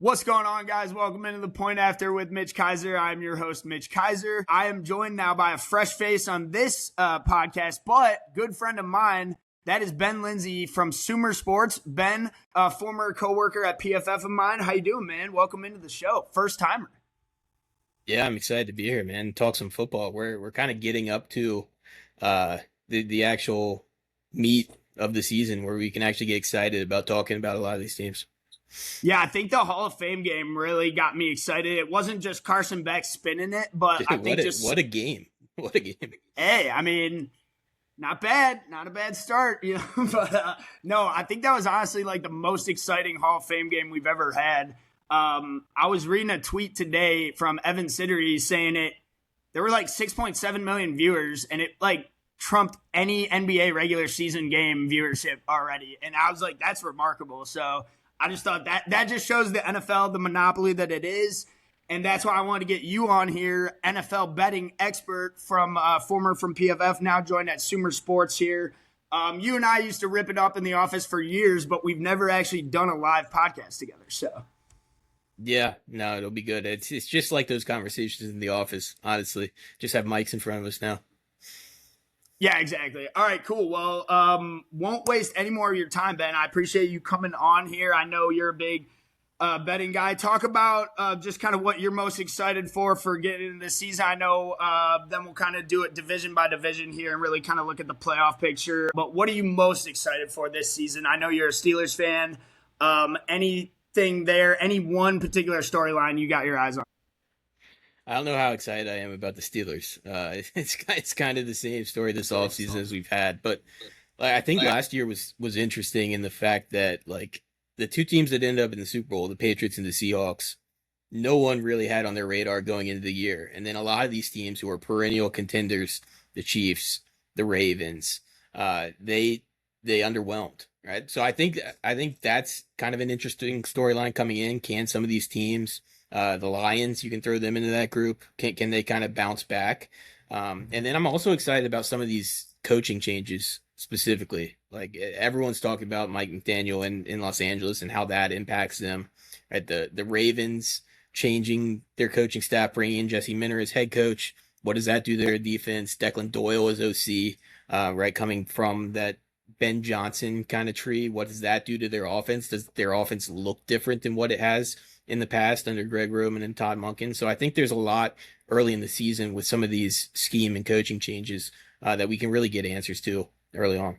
What's going on, guys? Welcome into the Point After with Mitch Kaiser. I'm your host, Mitch Kaiser. I am joined now by a fresh face on this podcast, but good friend of mine. That is Ben Linsey from Sumer Sports. Ben, a former coworker at PFF of mine. How you doing, man? Welcome into the show. First timer. Yeah, I'm excited to be here, man. Talk some football. We're kind of getting up to the actual meat of the season where we can actually get excited about talking about a lot of these teams. Yeah, I think the Hall of Fame game really got me excited. It wasn't just Carson Beck spinning it, but I think what a game. What a game. Hey, I mean, not bad. Not a bad start, you know. But no, I think that was honestly like the most exciting Hall of Fame game we've ever had. I was reading a tweet today from Evan Siddery saying there were like 6.7 million viewers, and it like trumped any NBA regular season game viewership already. And I was like, that's remarkable. So I just thought that just shows the NFL, the monopoly that it is. And that's why I wanted to get you on here, NFL betting expert from former from PFF, now joined at Sumer Sports here. You and I used to rip it up in the office for years, but we've never actually done a live podcast together. So, yeah, no, it'll be good. It's just like those conversations in the office, honestly. Just have mics in front of us now. Yeah, exactly. All right, cool. Well, won't waste any more of your time, Ben. I appreciate you coming on here. I know you're a big betting guy. Talk about just kind of what you're most excited for getting into the season. I know then we'll kind of do it division by division here and really kind of look at the playoff picture. But what are you most excited for this season? I know you're a Steelers fan. Anything there, any one particular storyline you got your eyes on? I don't know how excited I am about the Steelers. It's kind of the same story this offseason as we've had, but like, I think last year was interesting in the fact that like the two teams that ended up in the Super Bowl, the Patriots and the Seahawks, no one really had on their radar going into the year, and then a lot of these teams who are perennial contenders, the Chiefs, the Ravens, they underwhelmed, right? So I think that's kind of an interesting storyline coming in. Can some of these teams, the Lions, you can throw them into that group. Can they kind of bounce back? And then I'm also excited about some of these coaching changes specifically. Like everyone's talking about Mike McDaniel in Los Angeles and how that impacts them. Right, the Ravens changing their coaching staff, bringing in Jesse Minter as head coach. What does that do to their defense? Declan Doyle as OC, right, coming from that Ben Johnson kind of tree. What does that do to their offense? Does their offense look different than what it has in the past under Greg Roman and Todd Monken? So I think there's a lot early in the season with some of these scheme and coaching changes that we can really get answers to early on.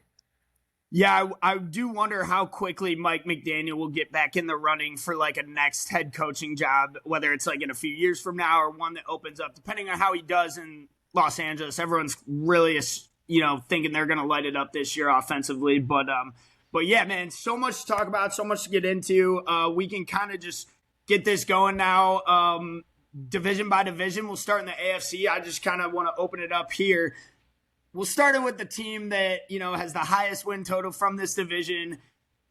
Yeah, I do wonder how quickly Mike McDaniel will get back in the running for like a next head coaching job, whether it's like in a few years from now or one that opens up, depending on how he does in Los Angeles. Everyone's really, thinking they're going to light it up this year offensively. But yeah, man, so much to talk about, so much to get into. We can kind of just get this going now. Division by division, we'll start in the AFC. I just kind of want to open it up here. We'll start it with the team that, has the highest win total from this division,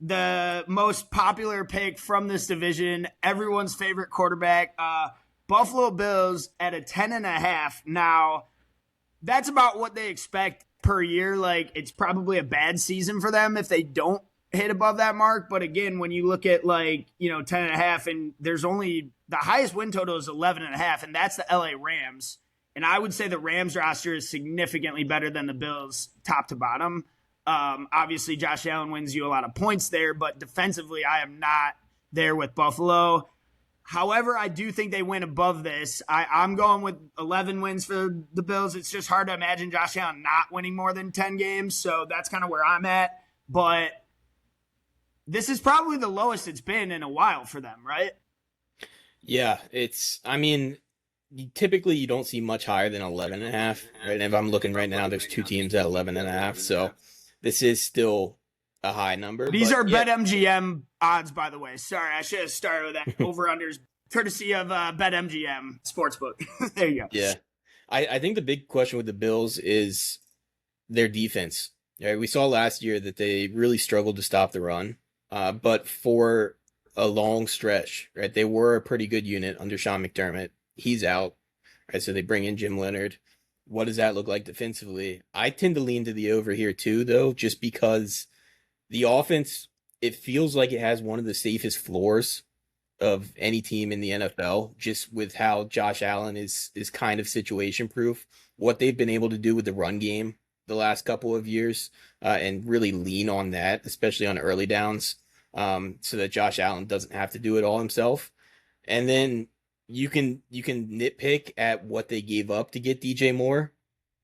the most popular pick from this division, everyone's favorite quarterback, Buffalo Bills at a 10.5. Now, that's about what they expect per year. Like, it's probably a bad season for them if they don't hit above that mark. But again, when you look at 10.5, and there's only the highest win total is 11.5, and that's the LA Rams. And I would say the Rams roster is significantly better than the Bills top to bottom. Obviously, Josh Allen wins you a lot of points there, but defensively, I am not there with Buffalo. However, I do think they win above this. I'm going with 11 wins for the Bills. It's just hard to imagine Josh Allen not winning more than 10 games, so that's kind of where I'm at. But this is probably the lowest it's been in a while for them, right? Yeah, typically you don't see much higher than 11.5, right? And if I'm looking right now, there's two teams at 11.5, so this is still a high number. These are BetMGM odds, by the way. Sorry, I should have started with that. Over unders, courtesy of BetMGM Sportsbook. There you go. Yeah, I think the big question with the Bills is their defense. Right? We saw last year that they really struggled to stop the run, but for a long stretch, right, they were a pretty good unit under Sean McDermott. He's out, right? So they bring in Jim Leonard. What does that look like defensively? I tend to lean to the over here too, though, just because the offense, it feels like it has one of the safest floors of any team in the NFL, just with how Josh Allen is kind of situation proof. What they've been able to do with the run game the last couple of years, and really lean on that, especially on early downs, so that Josh Allen doesn't have to do it all himself. And then you can nitpick at what they gave up to get DJ Moore,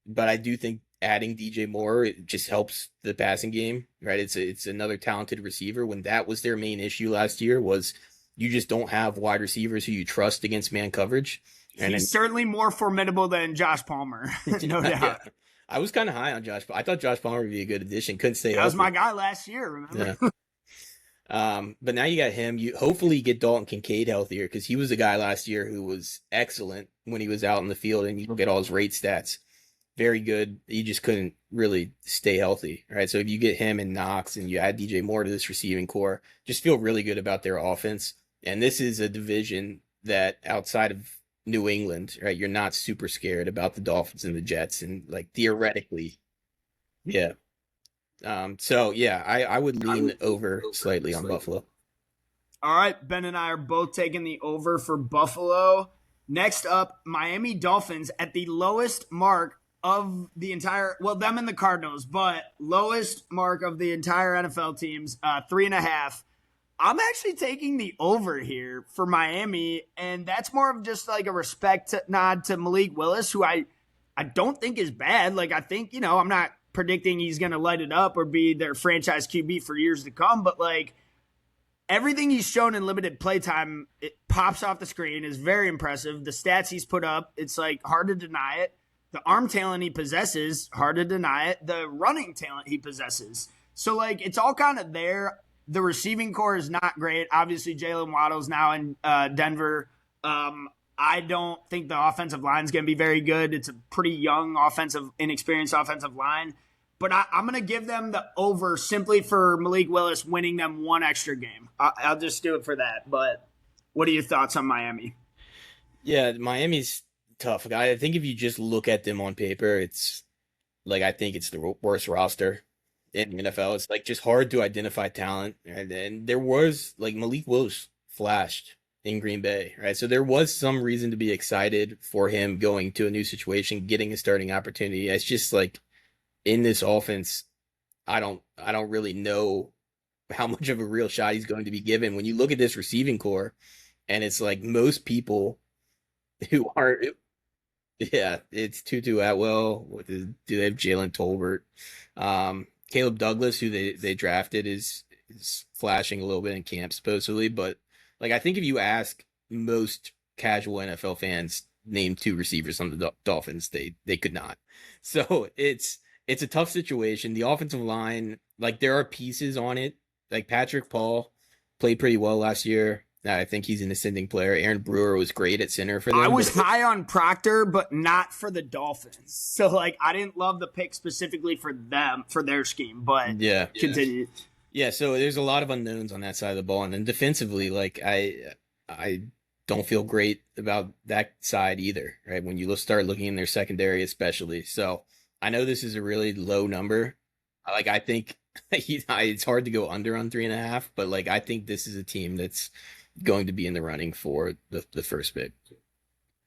but I do think adding DJ Moore, it just helps the passing game, right? It's another talented receiver, when that was their main issue last year, was you just don't have wide receivers who you trust against man coverage. And he's certainly more formidable than Josh Palmer, no doubt. Yeah. I was kind of high on Josh. I thought Josh Palmer would be a good addition. Couldn't stay healthy. That was my guy last year, remember? Yeah. But now you got him. You hopefully get Dalton Kincaid healthier, because he was a guy last year who was excellent when he was out in the field, and you look at all his rate stats. Very good. He just couldn't really stay healthy, right? So if you get him and Knox and you add DJ Moore to this receiving core, just feel really good about their offense. And this is a division that, outside of New England, right, you're not super scared about the Dolphins and the Jets, and like theoretically, yeah. So yeah, I would lean over slightly on Buffalo. All right, Ben and I are both taking the over for Buffalo. Next up, Miami Dolphins at the lowest mark of the entire, well, them and the Cardinals, but lowest mark of the entire NFL teams, 3.5. I'm actually taking the over here for Miami, and that's more of just like a respect nod to Malik Willis, who I don't think is bad. Like, I think, I'm not predicting he's going to light it up or be their franchise QB for years to come, but like everything he's shown in limited playtime, it pops off the screen, is very impressive. The stats he's put up, it's like hard to deny it. The arm talent he possesses, hard to deny it. The running talent he possesses. So like it's all kind of there. The receiving core is not great. Obviously, Jalen Waddle's now in Denver. I don't think the offensive line is going to be very good. It's a pretty young inexperienced offensive line. But I'm going to give them the over simply for Malik Willis winning them one extra game. I'll just do it for that. But what are your thoughts on Miami? Yeah, Miami's tough. I think if you just look at them on paper, it's like, I think it's the worst roster in the NFL. It's like just hard to identify talent. And there was like Malik Willis flashed in Green Bay, right? So there was some reason to be excited for him going to a new situation, getting a starting opportunity. It's just like in this offense, I don't really know how much of a real shot he's going to be given. When you look at this receiving core, and it's like most people who are, yeah, it's Tutu Atwell. Do they have Jalen Tolbert? Caleb Douglas, who they drafted, is flashing a little bit in camp supposedly, but like I think if you ask most casual NFL fans, name two receivers on the Dolphins, they could not. So it's a tough situation. The offensive line, like there are pieces on it. Like Patrick Paul played pretty well last year. I think he's an ascending player. Aaron Brewer was great at center for them. I was high on Proctor, but not for the Dolphins. So, like, I didn't love the pick specifically for them, for their scheme. But yeah, continue. Yeah, so there's a lot of unknowns on that side of the ball. And then defensively, like, I don't feel great about that side either, right? When you start looking in their secondary especially. So I know this is a really low number. Like, I think it's hard to go under on 3.5, but, like, I think this is a team that's going to be in the running for the first pick.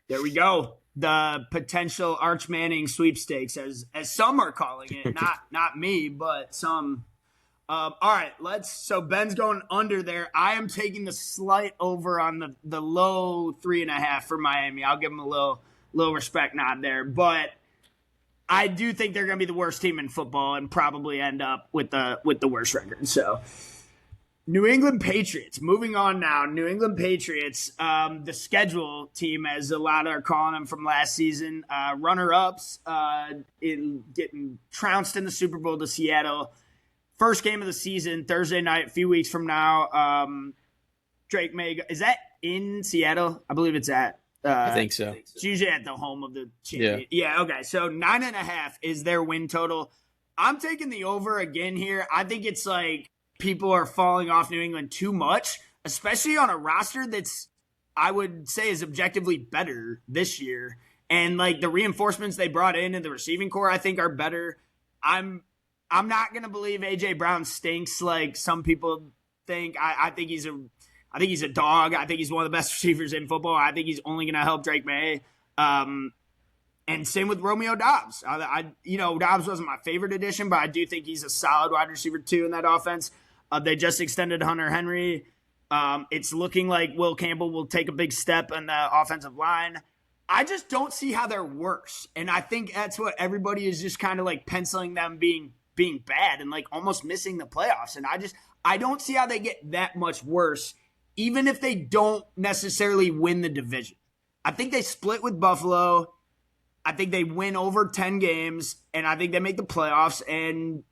There we go. The potential Arch Manning sweepstakes, as some are calling it. Not me, but some. All right, so Ben's going under there. I am taking the slight over on the low 3.5 for Miami. I'll give them a little respect nod there, but I do think they're going to be the worst team in football and probably end up with the worst record. So. New England Patriots. Moving on now. New England Patriots, the schedule team, as a lot are calling them from last season. Runner-ups in getting trounced in the Super Bowl to Seattle. First game of the season, Thursday night, a few weeks from now. Drake May. Is that in Seattle? I believe it's at. I think so. It's usually at the home of the champion. Yeah, okay. So 9.5 is their win total. I'm taking the over again here. I think it's like people are falling off New England too much, especially on a roster that's, I would say, is objectively better this year. And like the reinforcements they brought in and the receiving core, I think, are better. I'm not going to believe A.J. Brown stinks like some people think. I think he's I think he's a dog. I think he's one of the best receivers in football. I think he's only going to help Drake May. And same with Romeo Doubs. Doubs wasn't my favorite addition, but I do think he's a solid wide receiver too in that offense. They just extended Hunter Henry. It's looking like Will Campbell will take a big step in the offensive line. I just don't see how they're worse. And I think that's what everybody is just kind of like penciling them being bad and like almost missing the playoffs. And I don't see how they get that much worse, even if they don't necessarily win the division. I think they split with Buffalo. I think they win over 10 games, and I think they make the playoffs, and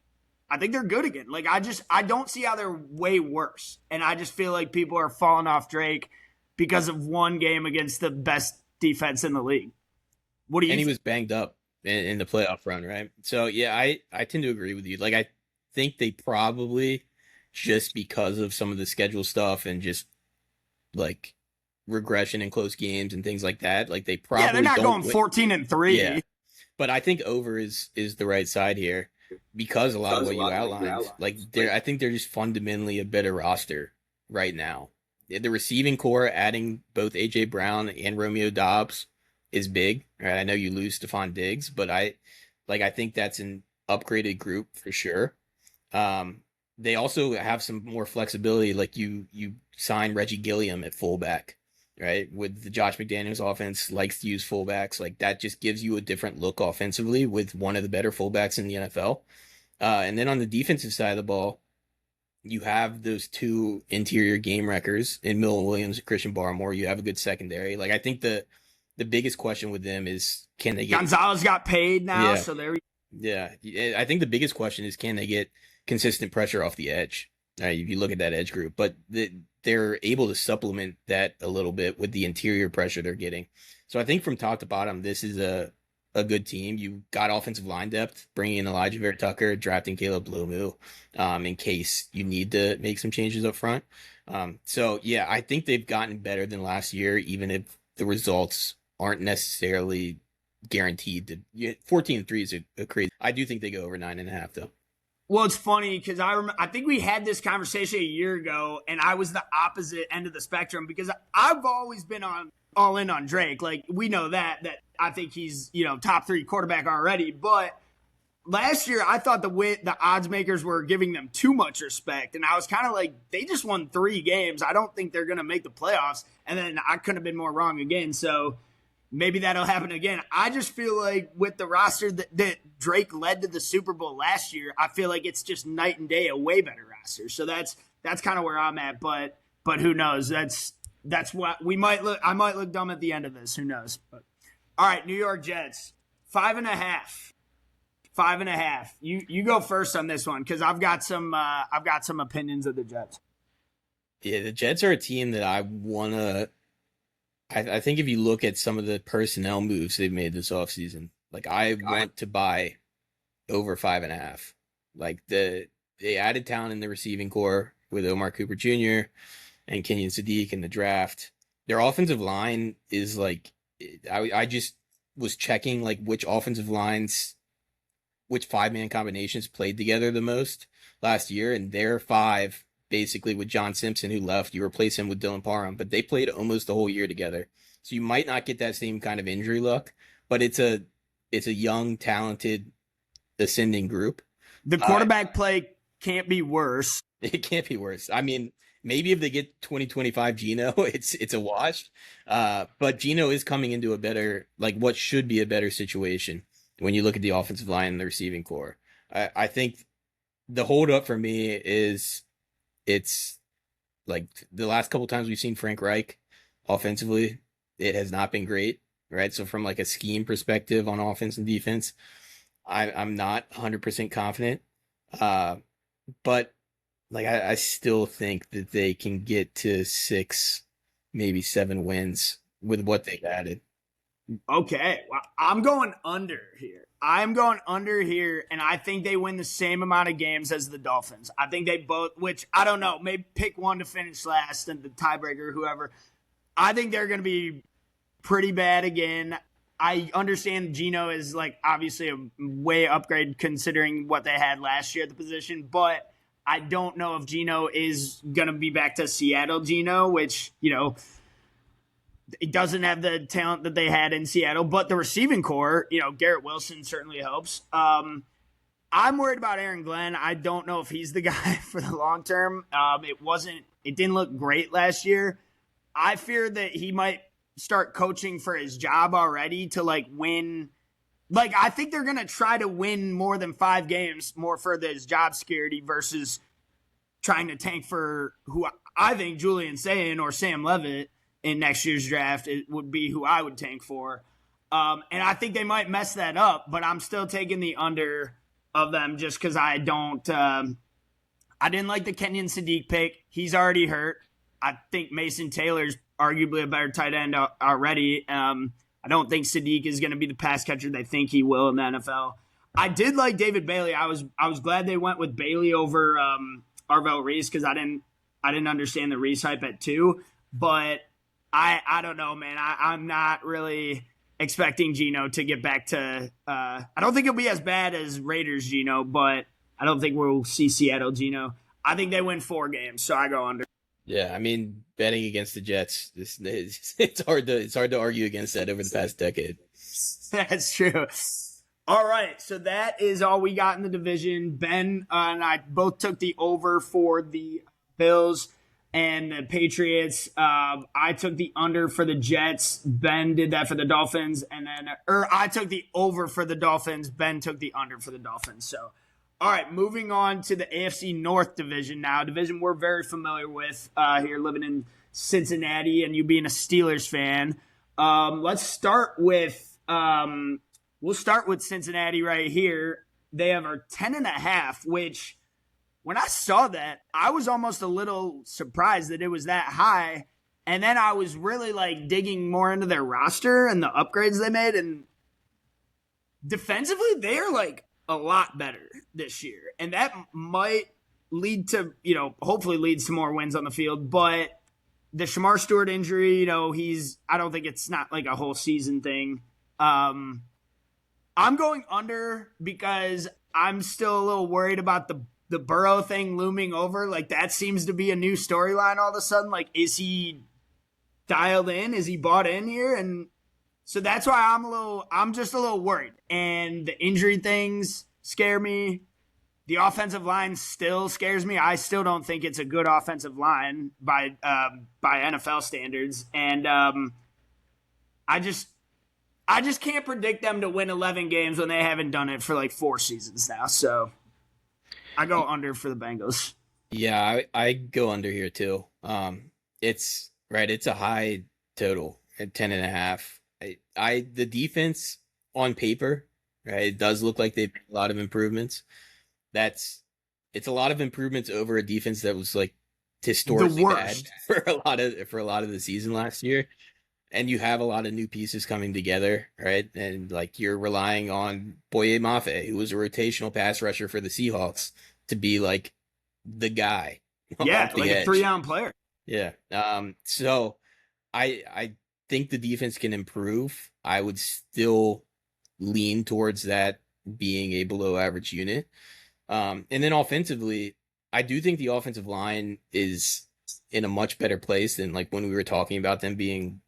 I think they're good again. Like, I don't see how they're way worse. And I just feel like people are falling off Drake because of one game against the best defense in the league. What do you think? And he was banged up in the playoff run, right? So, yeah, I tend to agree with you. Like, I think they probably, just because of some of the schedule stuff and just, like, regression in close games and things like that, like they probably they're not going 14-3. Yeah, but I think over is the right side here because a lot of what you outlined. Like I think they're just fundamentally a better roster right now. The receiving core, adding both AJ Brown and Romeo Doubs, is big. Right? I know you lose Stephon Diggs, but I think that's an upgraded group for sure. They also have some more flexibility. Like you sign Reggie Gilliam at fullback. Right, with the Josh McDaniels offense, likes to use fullbacks. Like that just gives you a different look offensively with one of the better fullbacks in the NFL. And then on the defensive side of the ball, you have those two interior game wreckers in Milton Williams and Christian Barmore. You have a good secondary. Like I think the biggest question with them is can they get Gonzalez got paid now, yeah. So there. Yeah, I think the biggest question is can they get consistent pressure off the edge? If you look at that edge group, but they're able to supplement that a little bit with the interior pressure they're getting. So I think from top to bottom, this is a good team. You got offensive line depth, bringing in Elijah Vera Tucker, drafting Caleb Lomu, in case you need to make some changes up front. So yeah, I think they've gotten better than last year, even if the results aren't necessarily guaranteed. 14-3 is a crazy. I do think they go over 9.5 though. Well, it's funny because I think we had this conversation a year ago, and I was the opposite end of the spectrum because I've always been all in on Drake. Like, we know that I think he's, top 3 quarterback already. But last year, I thought the odds makers were giving them too much respect. And I was kind of like, they just won 3 games. I don't think they're going to make the playoffs. And then I couldn't have been more wrong again. So maybe that'll happen again. I just feel like with the roster that Drake led to the Super Bowl last year, I feel like it's just night and day, a way better roster. So that's kind of where I'm at. But who knows? That's what we might look. I might look dumb at the end of this. Who knows? But all right, New York Jets, 5.5. 5.5. You go first on this one because I've got some opinions of the Jets. Yeah, the Jets are a team that I wanna. I think if you look at some of the personnel moves they've made this offseason, like I want to buy over 5.5. Like they added talent in the receiving core with Omar Cooper Jr. and Kenyon Sadiq in the draft. Their offensive line is like, I just was checking like which offensive lines, which 5-man combinations played together the most last year, and their 5. Basically, with John Simpson, who left, you replace him with Dylan Parham, but they played almost the whole year together. So you might not get that same kind of injury luck, but it's a young, talented, ascending group. The quarterback play can't be worse. It can't be worse. I mean, maybe if they get 2025 Geno, it's a wash. But Geno is coming into a better, like what should be a better situation when you look at the offensive line and the receiving core. I think the holdup for me is it's like the last couple times we've seen Frank Reich offensively, it has not been great, right? So from like a scheme perspective on offense and defense, I'm not 100% confident. But like I still think that they can get to 6, maybe 7 wins with what they've added. Okay, well, I'm going under here. And I think they win the same amount of games as the Dolphins. I think they both, which I don't know, maybe pick one to finish last and the tiebreaker, whoever. I think they're going to be pretty bad again. I understand Geno is like obviously a way upgrade considering what they had last year at the position, but I don't know if Geno is going to be back to Seattle Geno, which, it doesn't have the talent that they had in Seattle, but the receiving core, Garrett Wilson certainly helps. I'm worried about Aaron Glenn. I don't know if he's the guy for the long term. It didn't look great last year. I fear that he might start coaching for his job already to win. I think they're going to try to win more than 5 games more for his job security versus trying to tank for who I think Julian Sayin or Sam Levitt in next year's draft. It would be who I would tank for. And I think they might mess that up, but I'm still taking the under of them just because I didn't like the Kenyon Sadiq pick. He's already hurt. I think Mason Taylor's arguably a better tight end already. I don't think Sadiq is going to be the pass catcher they think he will in the NFL. I did like David Bailey. I was glad they went with Bailey over Arvell Reese because I didn't understand the Reese hype at 2. But I don't know, man. I'm not really expecting Geno to get back to I don't think it'll be as bad as Raiders Geno, but I don't think we'll see Seattle Geno. I think they win 4 games, so I go under. Yeah, I mean, betting against the Jets, it's hard to argue against that over the past decade. That's true. All right, so that is all we got in the division. Ben and I both took the over for the Bills and the Patriots. I took the under for the Jets. Ben did that for the Dolphins, and then I took the over for the Dolphins. Ben took the under for the Dolphins. So, all right, moving on to the AFC North division now. A division we're very familiar with here, living in Cincinnati, and you being a Steelers fan. Let's start with we'll start with Cincinnati right here. They have a 10.5, which when I saw that, I was almost a little surprised that it was that high. And then I was really digging more into their roster and the upgrades they made. And defensively, they're a lot better this year. And that might lead to, hopefully leads to more wins on the field. But the Shamar Stewart injury, I don't think it's not a whole season thing. I'm going under because I'm still a little worried about the Burrow thing looming over. That seems to be a new storyline all of a sudden. Is he dialed in? Is he bought in here? And so that's why I'm just a little worried. And the injury things scare me. The offensive line still scares me. I still don't think it's a good offensive line by NFL standards. And I just can't predict them to win 11 games when they haven't done it for 4 seasons now. So I go under for the Bengals. Yeah, I go under here too. It's a high total at 10.5. The defense on paper, right, it does look like they've made a lot of improvements. It's a lot of improvements over a defense that was historically bad for a lot of the season last year. And you have a lot of new pieces coming together, right? And you're relying on Boye Mafe, who was a rotational pass rusher for the Seahawks, to be the guy. Yeah, a 3-down player. Yeah. So I think the defense can improve. I would still lean towards that being a below average unit. And then offensively, I do think the offensive line is in a much better place than when we were talking about them being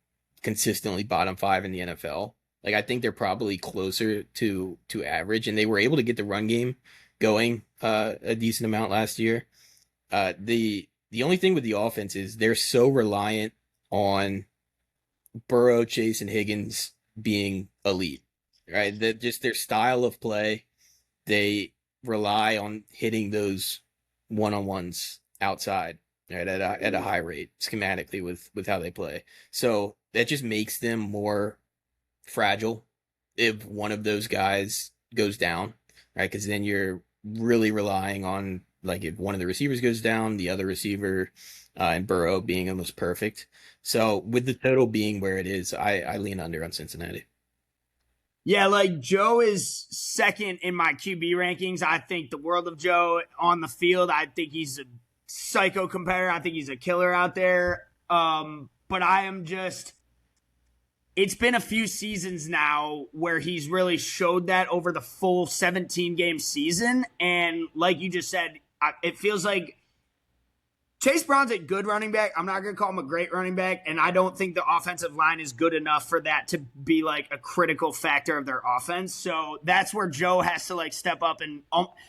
consistently bottom 5 in the NFL. I think they're probably closer to average, and they were able to get the run game going a decent amount last year. The only thing with the offense is they're so reliant on Burrow, Chase, and Higgins being elite, right? That just their style of play, they rely on hitting those one-on-ones outside, right, at a high rate schematically with how they play. So that just makes them more fragile if one of those guys goes down, right? Because then you're really relying on if one of the receivers goes down, the other receiver and Burrow being almost perfect. So with the total being where it is, I lean under on Cincinnati. Yeah, Joe is second in my QB rankings. I think the world of Joe on the field. I think he's a psycho competitor. I think he's a killer out there. But I am just – it's been a few seasons now where he's really showed that over the full 17-game season. And like you just said, it feels like Chase Brown's a good running back. I'm not going to call him a great running back, and I don't think the offensive line is good enough for that to be like a critical factor of their offense. So that's where Joe has to like step up, and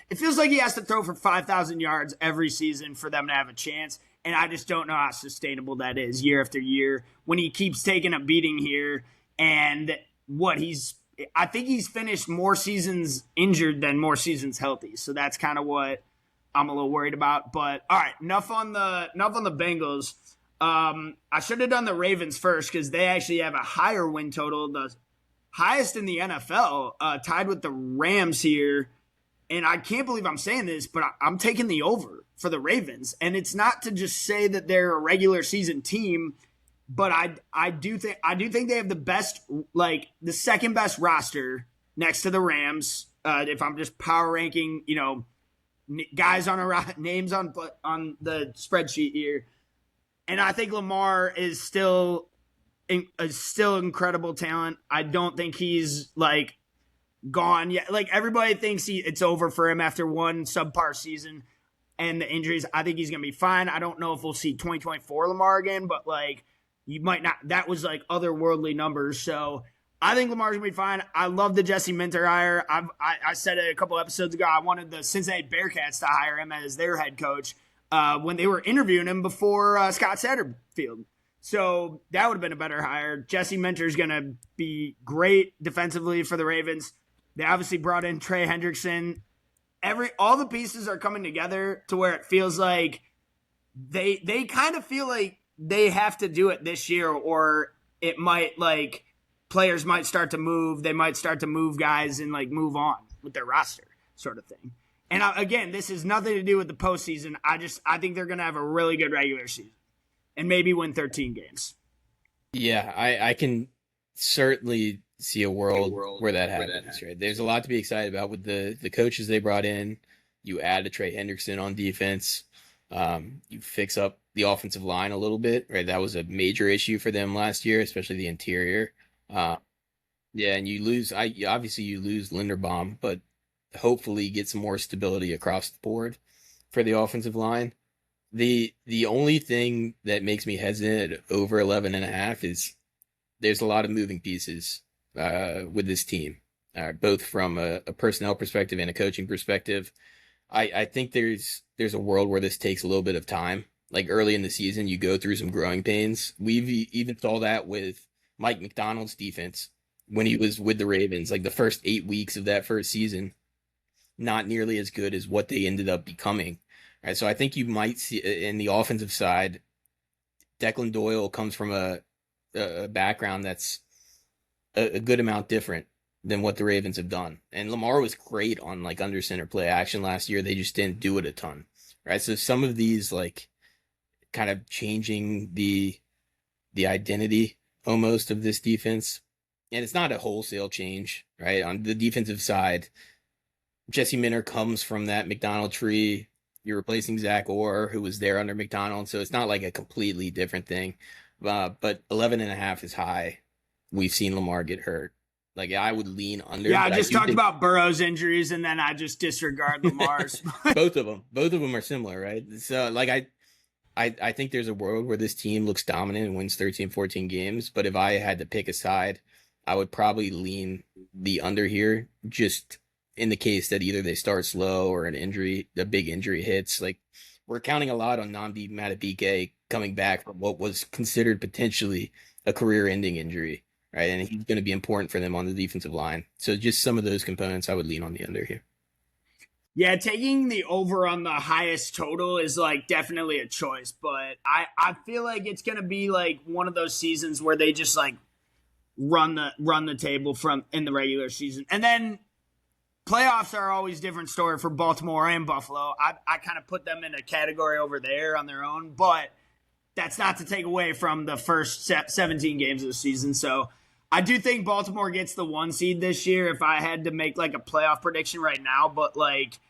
it feels like he has to throw for 5,000 yards every season for them to have a chance. And I just don't know how sustainable that is year after year when he keeps taking a beating here. And I think he's finished more seasons injured than more seasons healthy. So that's kind of what I'm a little worried about. But all right, enough on the Bengals. I should have done the Ravens first because they actually have a higher win total, the highest in the NFL, tied with the Rams here. And I can't believe I'm saying this, but I'm taking the over for the Ravens. And it's not to just say that they're a regular season team, but I do think they have the best, like the second best roster next to the Rams. If I'm just power ranking, guys on names on the spreadsheet here, and I think Lamar is still incredible talent. I don't think he's like gone yet. Like everybody thinks it's over for him after one subpar season and the injuries. I think he's gonna be fine. I don't know if we'll see 2024 Lamar again, but like you might not. That was like otherworldly numbers. So I think Lamar's going to be fine. I love the Jesse Minter hire. I said it a couple episodes ago. I wanted the Cincinnati Bearcats to hire him as their head coach when they were interviewing him before Scott Satterfield. So that would have been a better hire. Jesse Minter is going to be great defensively for the Ravens. They obviously brought in Trey Hendrickson. All the pieces are coming together to where it feels like they kind of feel like they have to do it this year, or it might like – players might start to move. They might start to move guys and like move on with their roster sort of thing. And again, this has nothing to do with the postseason. I think they're going to have a really good regular season and maybe win 13 games. Yeah, I can certainly see a world where that happens, right? There's a lot to be excited about with the coaches they brought in. You add a Trey Hendrickson on defense. You fix up the offensive line a little bit, right? That was a major issue for them last year, especially the interior. And you lose Linderbaum, but hopefully get some more stability across the board for the offensive line. The only thing that makes me hesitant at over 11.5 is there's a lot of moving pieces with this team, both from a personnel perspective and a coaching perspective. I think there's a world where this takes a little bit of time. Like early in the season, you go through some growing pains. We've even saw that with Mike McDonald's defense when he was with the Ravens, like the first 8 weeks of that first season, not nearly as good as what they ended up becoming. Right, so I think you might see in the offensive side, Declan Doyle comes from a background that's a good amount different than what the Ravens have done. And Lamar was great on like under center play action last year. They just didn't do it a ton. Right, so some of these like kind of changing the identity almost of this defense. And it's not a wholesale change, right? On the defensive side, Jesse Minter comes from that McDonald tree. You're replacing Zach Orr, who was there under McDonald. So it's not like a completely different thing. But 11.5 is high. We've seen Lamar get hurt. Like I would lean under. Yeah, I just talked about Burrow's injuries and then I just disregard Lamar's. Both of them are similar, right? So like I think there's a world where this team looks dominant and wins 13, 14 games. But if I had to pick a side, I would probably lean the under here, just in the case that either they start slow or a big injury hits. Like we're counting a lot on Nnamdi Madubuike coming back from what was considered potentially a career-ending injury, right? And he's going to be important for them on the defensive line. So just some of those components, I would lean on the under here. Yeah, taking the over on the highest total is like definitely a choice, but I feel like it's gonna be like one of those seasons where they just like run the table from in the regular season, and then playoffs are always different story for Baltimore and Buffalo. I kind of put them in a category over there on their own, but that's not to take away from the first 17 games of the season. So I do think Baltimore gets the 1 seed this year if I had to make like a playoff prediction right now, but like.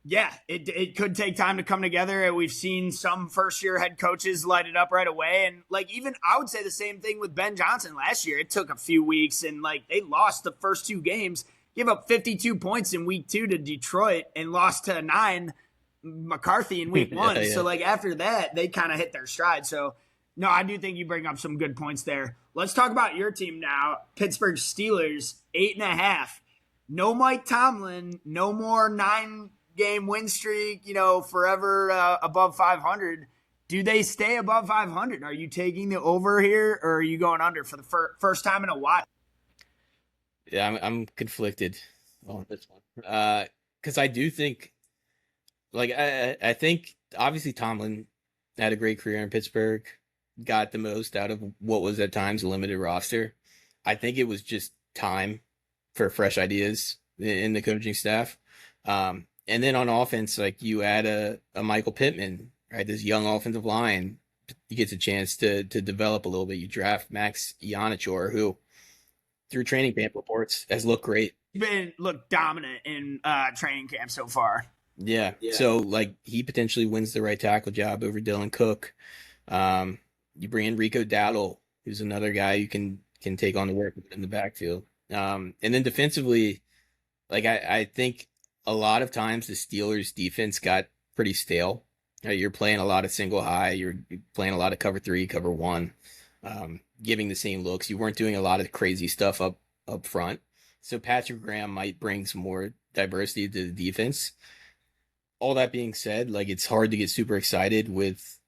Yeah, it could take time to come together. And we've seen some first-year head coaches light it up right away. And, like, even I would say the same thing with Ben Johnson last year. It took a few weeks, and, like, they lost the first 2 games, gave up 52 points in week 2 to Detroit and lost to 9 McCarthy in week one. Yeah. So, like, after that, they kind of hit their stride. So, no, I do think you bring up some good points there. Let's talk about your team now. Pittsburgh Steelers, 8.5. No Mike Tomlin, no more 9-game win streak, forever above 500. Do they stay above 500? Are you taking the over here, or are you going under for the first time in a while? Yeah, I'm conflicted on this one. Because I do think, like, I think obviously Tomlin had a great career in Pittsburgh, got the most out of what was at times a limited roster. I think it was just time for fresh ideas in the coaching staff. And then on offense, like, you add a Michael Pittman, right? This young offensive line, he gets a chance to develop a little bit. You draft Max Ianichor, who through training camp reports has looked great. He's looked dominant in training camp so far. Yeah. So, like, he potentially wins the right tackle job over Dylan Cook. You bring in Rico Dowdle, who's another guy you can take on the work in the backfield. And then defensively, like, I think a lot of times the Steelers defense got pretty stale. You're playing a lot of single high. You're playing a lot of cover 3, cover 1, giving the same looks. You weren't doing a lot of crazy stuff up front. So Patrick Graham might bring some more diversity to the defense. All that being said, like, it's hard to get super excited with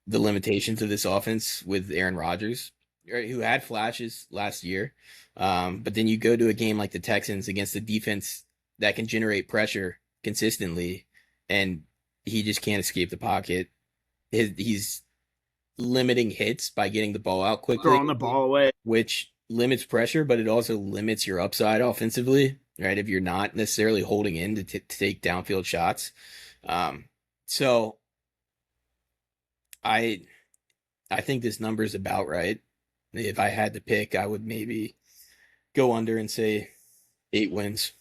the limitations of this offense with Aaron Rodgers, right, who had flashes last year. But then you go to a game like the Texans against a defense that can generate pressure consistently, and he just can't escape the pocket. He's limiting hits by getting the ball out quickly, throwing the ball away, which limits pressure, but it also limits your upside offensively, right? If you're not necessarily holding in to take downfield shots. So I think this number is about right. If I had to pick, I would maybe go under and say 8 wins.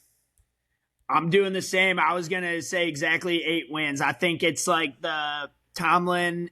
I'm doing the same. I was going to say exactly 8 wins. I think it's like the Tomlin.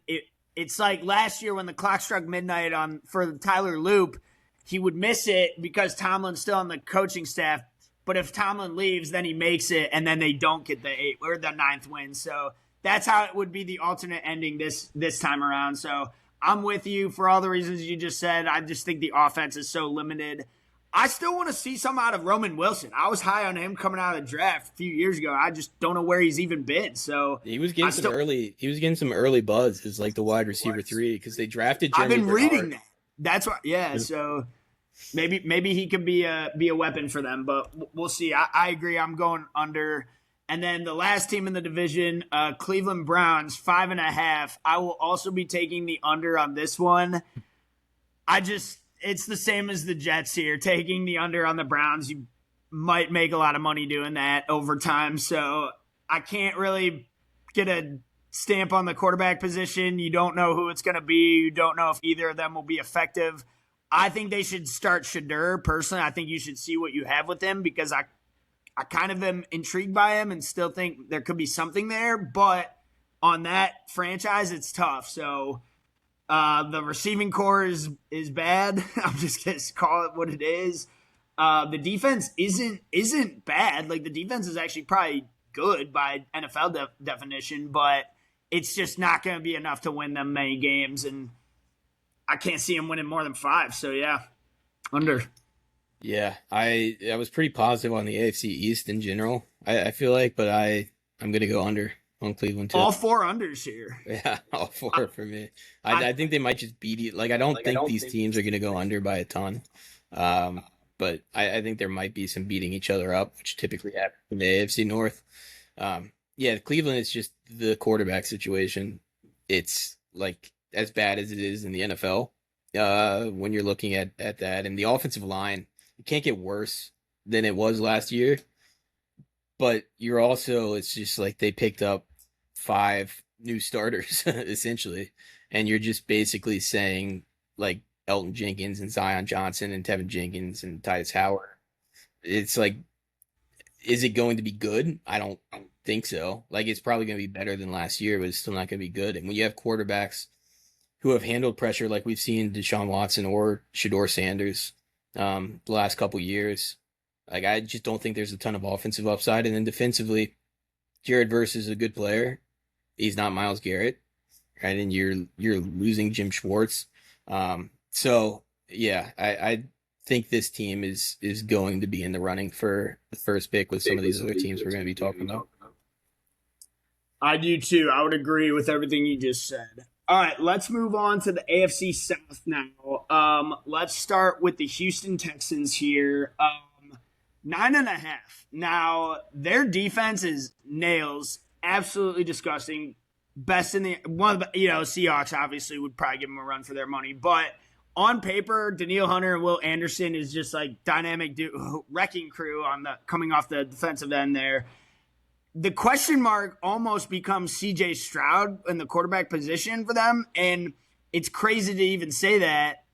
It's like last year when the clock struck midnight for Tyler Loop, he would miss it because Tomlin's still on the coaching staff. But if Tomlin leaves, then he makes it, and then they don't get the 8th or the 9th win. So that's how it would be the alternate ending this time around. So I'm with you for all the reasons you just said. I just think the offense is so limited. I still want to see some out of Roman Wilson. I was high on him coming out of the draft a few years ago. I just don't know where he's even been. So he was getting some early buzz as like the wide receiver 3 because they drafted Jeremy I've been Bernard. reading that. That's why, yeah. So maybe he could be a weapon for them, but we'll see. I agree. I'm going under. And then the last team in the division, Cleveland Browns, 5.5. I will also be taking the under on this one. It's the same as the Jets here. Taking the under on the Browns, you might make a lot of money doing that over time. So I can't really get a stamp on the quarterback position. You don't know who it's going to be. You don't know if either of them will be effective. I think they should start Shadur. Personally, I think you should see what you have with him because I kind of am intrigued by him and still think there could be something there. But on that franchise, it's tough. So the receiving core is bad. I'm just going to call it what it is. The defense isn't bad. Like, the defense is actually probably good by NFL definition, but it's just not going to be enough to win them many games. And I can't see them winning more than 5. So, yeah, under. Yeah, I was pretty positive on the AFC East in general, I feel like, but I'm going to go under on Cleveland too. All 4 unders here. Yeah, all 4 for me. I think they might just beat it. Like, I don't think these teams are going to go under by a ton. But I think there might be some beating each other up, which typically happens in the AFC North. Yeah, Cleveland is just the quarterback situation. It's like as bad as it is in the NFL when you're looking at that. And the offensive line, it can't get worse than it was last year. But it's just like they picked up 5 new starters, essentially. And you're just basically saying, like, Elton Jenkins and Zion Johnson and Tevin Jenkins and Titus Howard. It's like, is it going to be good? I don't think so. Like, it's probably going to be better than last year, but it's still not going to be good. And when you have quarterbacks who have handled pressure like we've seen Deshaun Watson or Shador Sanders the last couple years, like, I just don't think there's a ton of offensive upside. And then defensively, Jared Verse is a good player. He's not Myles Garrett, right? And you're losing Jim Schwartz. So yeah, I think this team is going to be in the running for the first pick with some of these other teams we're going to be talking about. I do too. I would agree with everything you just said. All right, let's move on to the AFC South now. Let's start with the Houston Texans here. 9.5. Now, their defense is nails. Absolutely disgusting. Best in the one. Seahawks obviously would probably give them a run for their money, but on paper, Danielle Hunter and Will Anderson is just like dynamic wrecking crew on the coming off the defensive end there. The question mark almost becomes C.J. Stroud in the quarterback position for them, and it's crazy to even say that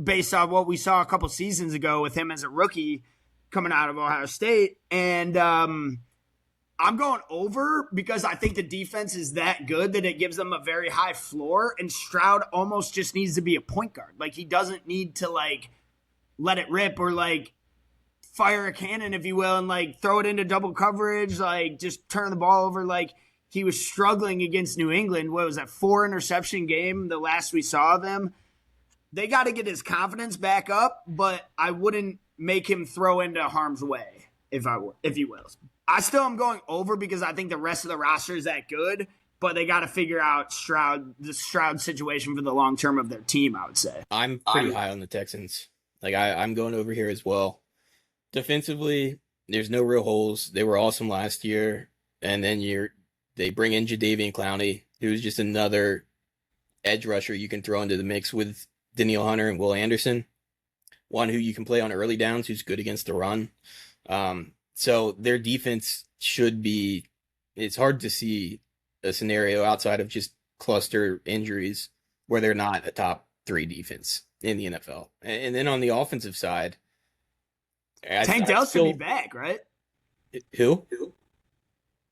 based on what we saw a couple seasons ago with him as a rookie coming out of Ohio State. And I'm going over because I think the defense is that good that it gives them a very high floor, and Stroud almost just needs to be a point guard. Like, he doesn't need to, like, let it rip or, like, fire a cannon, if you will, and, like, throw it into double coverage, like, just turn the ball over. Like, he was struggling against New England. What was that, 4-interception game, the last we saw of him? They got to get his confidence back up, but I wouldn't make him throw into harm's way, if you will. I still am going over because I think the rest of the roster is that good, but they got to figure out the Stroud situation for the long term of their team, I would say. I'm pretty high on the Texans. Like, I'm going over here as well. Defensively, there's no real holes. They were awesome last year, and then they bring in Jadeveon Clowney, who's just another edge rusher you can throw into the mix with Danielle Hunter and Will Anderson. One who you can play on early downs, who's good against the run. So their defense should be. It's hard to see a scenario outside of just cluster injuries where they're not a top 3 defense in the NFL. And then on the offensive side, Tank Dell should be back, right? Who?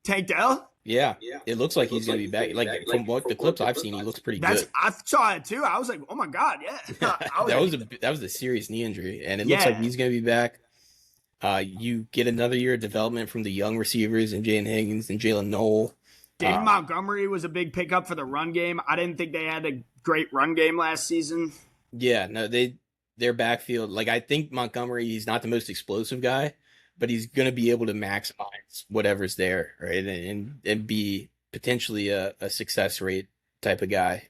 Tank Dell? Yeah, it looks like he's going to be back. Like, from what the clips I've seen, he looks pretty good. I saw it too. I was like, oh my God, yeah. that was a serious knee injury, and it looks like he's going to be back. You get another year of development from the young receivers and Jalen Higgins and Jalen Noel. David Montgomery was a big pickup for the run game. I didn't think they had a great run game last season. Yeah, no, their backfield, like, I think Montgomery, he's not the most explosive guy, but he's going to be able to maximize whatever's there, right? And be potentially a success rate type of guy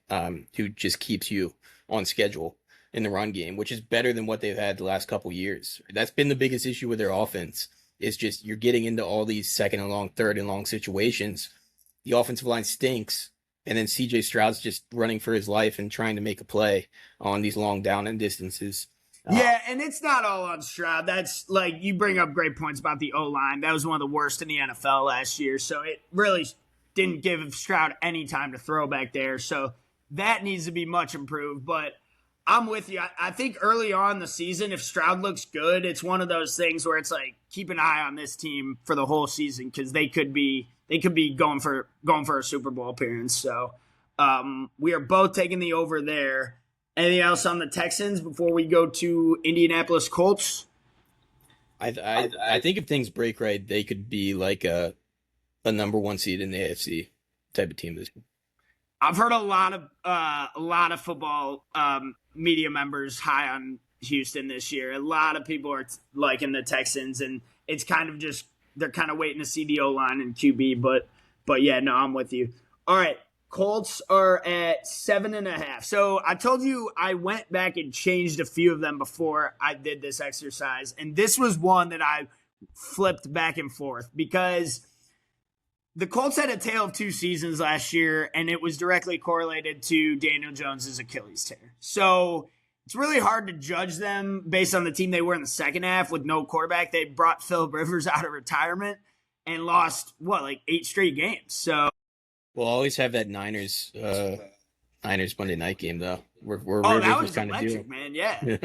who just keeps you on schedule in the run game, which is better than what they've had the last couple years. That's been the biggest issue with their offense. It's just you're getting into all these second and long, third and long situations. The offensive line stinks, and then C.J. Stroud's just running for his life and trying to make a play on these long down and distances. Yeah, and it's not all on Stroud. That's like, you bring up great points about the O-line. That was one of the worst in the NFL last year, so it really didn't give Stroud any time to throw back there. So that needs to be much improved, but I'm with you. I think early on in the season, if Stroud looks good, it's one of those things where it's like, keep an eye on this team for the whole season because they could be going for a Super Bowl appearance. So we are both taking the over there. Anything else on the Texans before we go to Indianapolis Colts? I think if things break right, they could be like a number 1 seed in the AFC type of team this year. I've heard a lot of football media members high on Houston this year. A lot of people are liking the Texans, and it's kind of just they're kind of waiting to see the O-line and QB. But yeah, no, I'm with you. All right, Colts are at 7.5. So I told you I went back and changed a few of them before I did this exercise, and this was one that I flipped back and forth because the Colts had a tale of 2 seasons last year, and it was directly correlated to Daniel Jones' Achilles tear. So it's really hard to judge them based on the team they were in the second half with no quarterback. They brought Phillip Rivers out of retirement and lost, 8 straight games. So we'll always have that Niners Monday night game, though. Where Rivers that was kind electric, of man, yeah.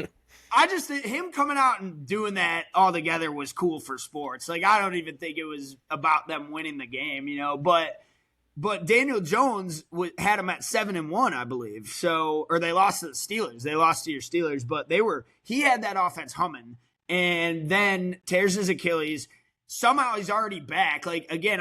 I just think him coming out and doing that all together was cool for sports. Like, I don't even think it was about them winning the game, But Daniel Jones had them at 7-1, I believe. So, or they lost to the Steelers. They lost to your Steelers, but he had that offense humming, and then tears his Achilles. somehow he's already back. Like, again,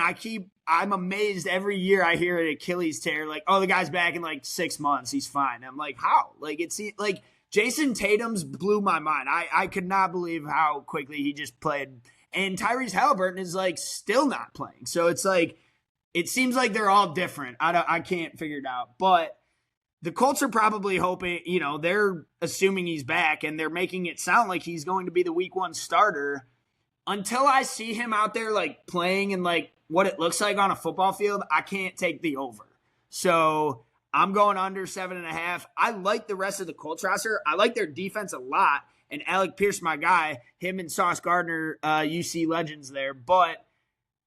I'm amazed every year I hear an Achilles tear. Like, oh, the guy's back in like 6 months. He's fine. I'm like, how? Like, it's like Jason Tatum's blew my mind. I could not believe how quickly he just played. And Tyrese Halliburton is like still not playing. So it's like, it seems like they're all different. I can't figure it out. But the Colts are probably hoping, they're assuming he's back and they're making it sound like he's going to be the week 1 starter. Until I see him out there like playing and like what it looks like on a football field, I can't take the over. So I'm going under 7.5. I like the rest of the Colts roster. I like their defense a lot. And Alec Pierce, my guy, him and Sauce Gardner, UC legends there. But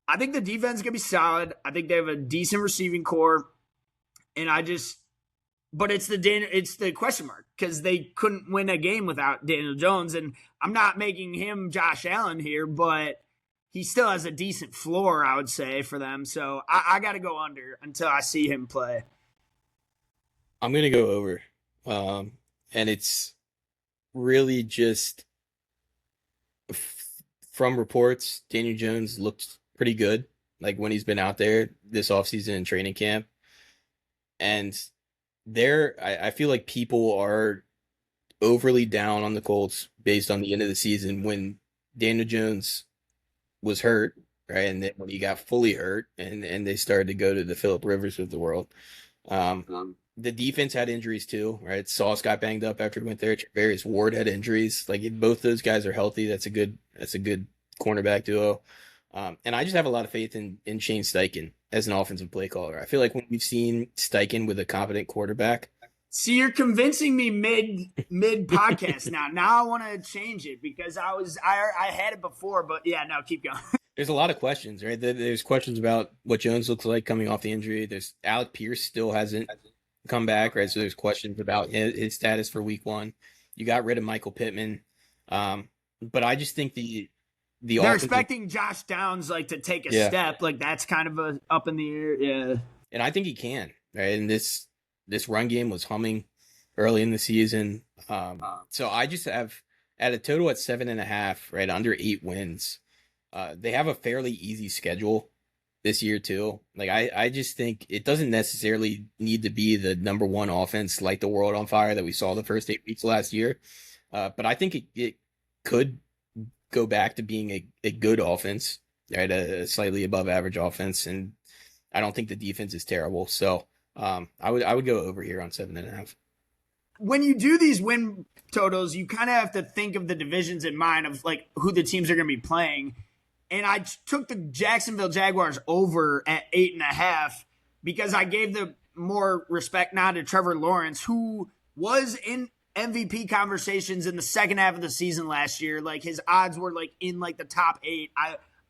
I think the defense is going to be solid. I think they have a decent receiving core. And but it's the question mark because they couldn't win a game without Daniel Jones. And I'm not making him Josh Allen here, but he still has a decent floor, I would say, for them. So I got to go under until I see him play. I'm going to go over. And it's really just from reports, Daniel Jones looked pretty good, like when he's been out there this offseason in training camp. And I feel like people are overly down on the Colts based on the end of the season when Daniel Jones was hurt, right? And then when he got fully hurt and they started to go to the Phillip Rivers of the world. The defense had injuries too, right? Sauce got banged up after he went there. Various Ward had injuries. Like if both those guys are healthy, that's a good cornerback duo. And I just have a lot of faith in Shane Steichen as an offensive play caller. I feel like when we've seen Steichen with a competent quarterback. See, you're convincing me mid podcast now. Now I want to change it because I had it before, but yeah, no, keep going. There's a lot of questions, right? There's questions about what Jones looks like coming off the injury. There's Alec Pierce still hasn't come back, right? So there's questions about his status for week 1. You got rid of Michael Pittman. But I just think they're expecting Josh Downs like to take a step. Like that's kind of a up in the air. Yeah. And I think he can, right? And this run game was humming early in the season. So I just have at a total at 7.5, right? Under 8 wins. They have a fairly easy schedule this year too. Like I just think it doesn't necessarily need to be the number 1 offense, light the world on fire that we saw the first 8 weeks last year. But I think it could go back to being a good offense, right? A slightly above average offense. And I don't think the defense is terrible. So I would go over here on 7.5. When you do these win totals, you kind of have to think of the divisions in mind of like who the teams are going to be playing. And I took the Jacksonville Jaguars over at 8.5 because I gave the more respect now to Trevor Lawrence, who was in MVP conversations in the second half of the season last year. Like his odds were like in like the top 8.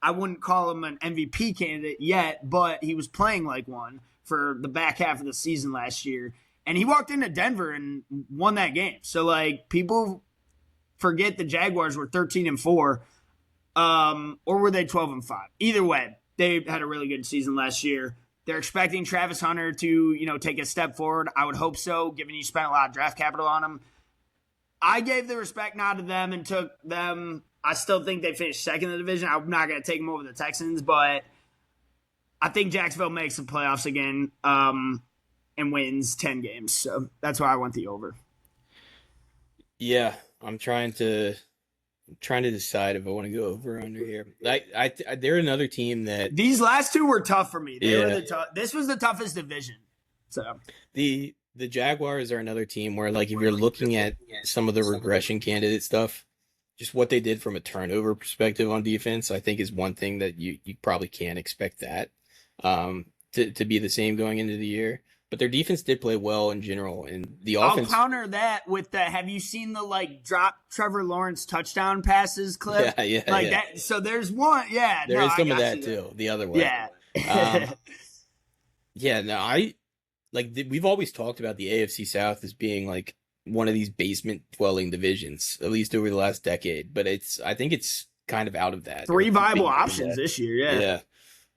I wouldn't call him an MVP candidate yet, but he was playing like one for the back half of the season last year. And he walked into Denver and won that game. So like people forget the Jaguars were 13-4. Or were they 12-5? Either way, they had a really good season last year. They're expecting Travis Hunter to, take a step forward. I would hope so, given you spent a lot of draft capital on him. I gave the respect nod to them and took them. I still think they finished second in the division. I'm not going to take them over the Texans, but I think Jacksonville makes the playoffs again and wins 10 games. So that's why I went the over. Yeah, I'm trying to decide if I want to go over or under here. They're another team that these last two were tough for me. They were this was the toughest division. So the Jaguars are another team where like if you're looking at some of the regression candidate stuff, just what they did from a turnover perspective on defense, I think is one thing that you probably can't expect that to be the same going into the year. But their defense did play well in general, and the offense. I'll counter that with the. Have you seen the drop Trevor Lawrence touchdown passes clip? Yeah. That. So there's one. Yeah, there is some of that too. The other way. Yeah. We've always talked about the AFC South as being like one of these basement dwelling divisions, at least over the last decade. But I think it's kind of out of that. 3 viable options this year. Yeah.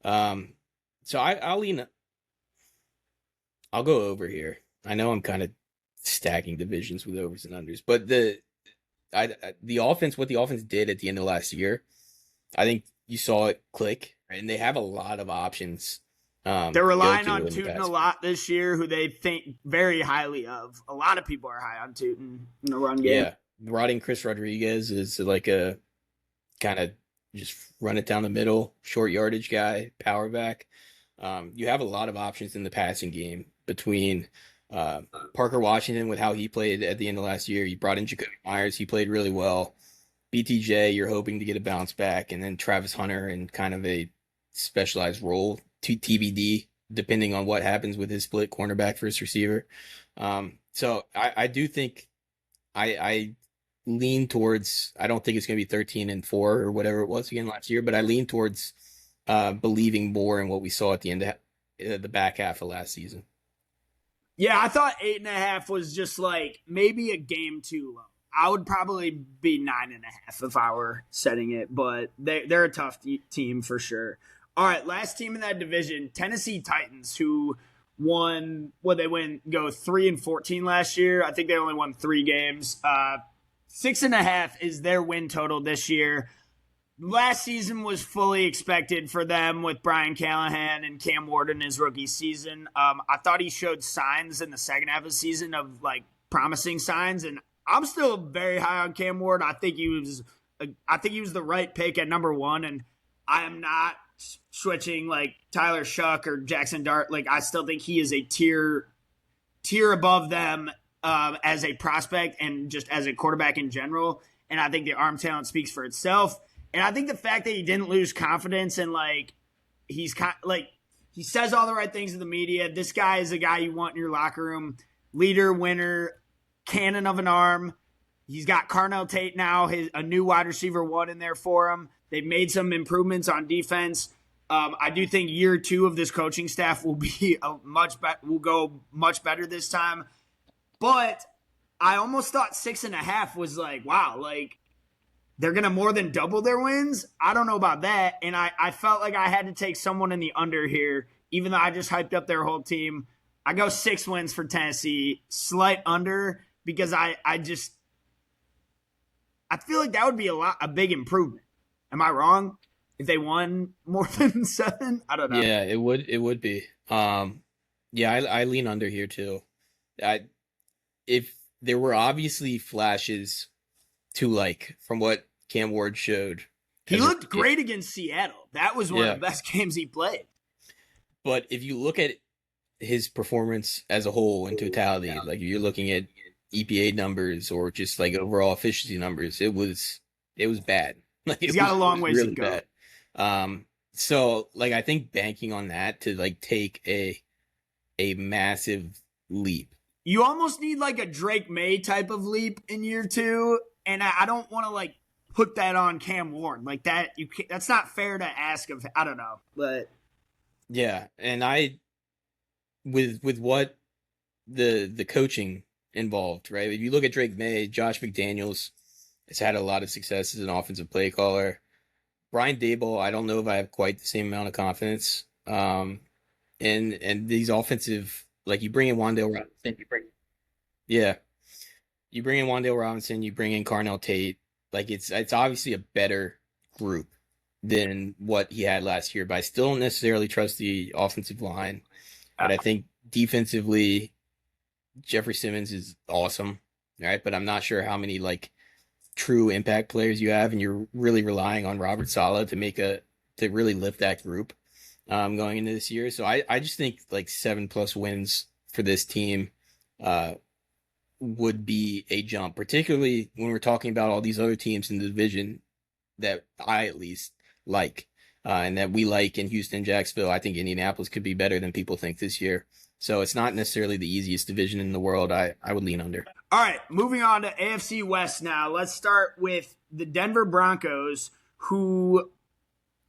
Yeah. So I'll lean. I'll go over here. I know I'm kind of stacking divisions with overs and unders, but the offense, what the offense did at the end of last year, I think you saw it click, right? And they have a lot of options. They're relying on Tootin a lot this year, who they think very highly of. A lot of people are high on Tootin in the run game. Yeah, rotting Chris Rodriguez is like a kind of just run it down the middle, short yardage guy, power back. You have a lot of options in the passing game between Parker Washington with how he played at the end of last year. You brought in Jacoby Myers. He played really well. BTJ, you're hoping to get a bounce back. And then Travis Hunter in kind of a specialized role, TBD, depending on what happens with his split cornerback versus receiver. So I do think I lean towards, I don't think it's going to be 13-4 or whatever it was again last year, but I lean towards believing more in what we saw at the end of the back half of last season. Yeah, I thought 8.5 was just like maybe a game too low. I would probably be 9.5 if I were setting it, but they're a tough team for sure. All right, last team in that division, Tennessee Titans, who won, they go 3-14 last year. I think they only won 3 games. 6.5 is their win total this year. Last season was fully expected for them with Brian Callahan and Cam Ward in his rookie season. I thought he showed signs in the second half of the season of like promising signs, and I'm still very high on Cam Ward. I think he was the right pick at number 1, and I am not switching like Tyler Shuck or Jackson Dart. Like I still think he is a tier above them as a prospect and just as a quarterback in general. And I think the arm talent speaks for itself. And I think the fact that he didn't lose confidence and like he says all the right things to the media. This guy is a guy you want in your locker room. Leader, winner, cannon of an arm. He's got Carnell Tate now, a new wide receiver 1 in there for him. They've made some improvements on defense. I do think year 2 of this coaching staff will be will go much better this time. But I almost thought 6.5 was like, wow, like they're going to more than double their wins. I don't know about that. And I felt like I had to take someone in the under here, even though I just hyped up their whole team. I go 6 wins for Tennessee, slight under, because I feel like that would be a big improvement. Am I wrong? If they won more than 7? I don't know. Yeah, it would be. Yeah, I lean under here too. If there were obviously flashes to like from what Cam Ward showed. He looked great against Seattle. That was one of the best games he played. But if you look at his performance as a whole in totality, like if you're looking at EPA numbers or just like overall efficiency numbers, it was bad. Like he's got a long ways to go. Bad. So like I think banking on that to like take a massive leap. You almost need like a Drake May type of leap in year 2, and I don't want to like put that on Cam Ward like that. That's not fair to ask of. I don't know, but yeah, and with what the coaching involved, right? If you look at Drake May, Josh McDaniels has had a lot of success as an offensive play caller. Brian Daboll, I don't know if I have quite the same amount of confidence. And these offensive, like you bring in Wan'Dale Robinson, you bring in Wan'Dale Robinson, you bring in Carnell Tate. Like it's obviously a better group than what he had last year, but I still don't necessarily trust the offensive line. But I think defensively, Jeffrey Simmons is awesome, right? But I'm not sure how many like true impact players you have, and you're really relying on Robert Saleh to really lift that group going into this year. So I just think like 7+ wins for this team would be a jump, particularly when we're talking about all these other teams in the division that I at least like and that we like in Houston, Jacksonville. I think Indianapolis could be better than people think this year. So it's not necessarily the easiest division in the world. I would lean under. All right, moving on to AFC West now. Let's start with the Denver Broncos, who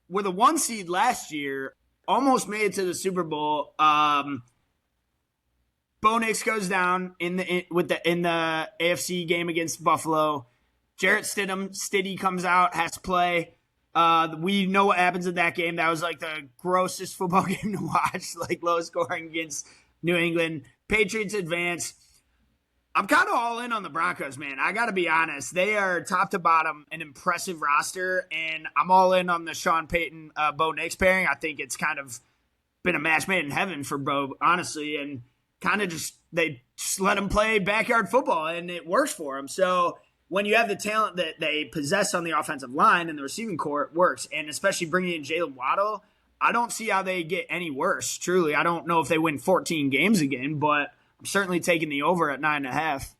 were the 1 seed last year, almost made it to the Super Bowl. Bo Nix goes down in the AFC game against Buffalo. Jarrett Stidham comes out, has to play. We know what happens in that game. That was like the grossest football game to watch, like low scoring against New England. Patriots advance. I'm kind of all in on the Broncos, man. I got to be honest. They are top to bottom an impressive roster, and I'm all in on the Sean Payton, Bo Nix pairing. I think it's kind of been a match made in heaven for Bo, honestly, and kind of they just let him play backyard football, and it works for him. So when you have the talent that they possess on the offensive line and the receiving core, it works. And especially bringing in Jalen Waddle, I don't see how they get any worse, truly. I don't know if they win 14 games again, but I'm certainly taking the over at 9.5.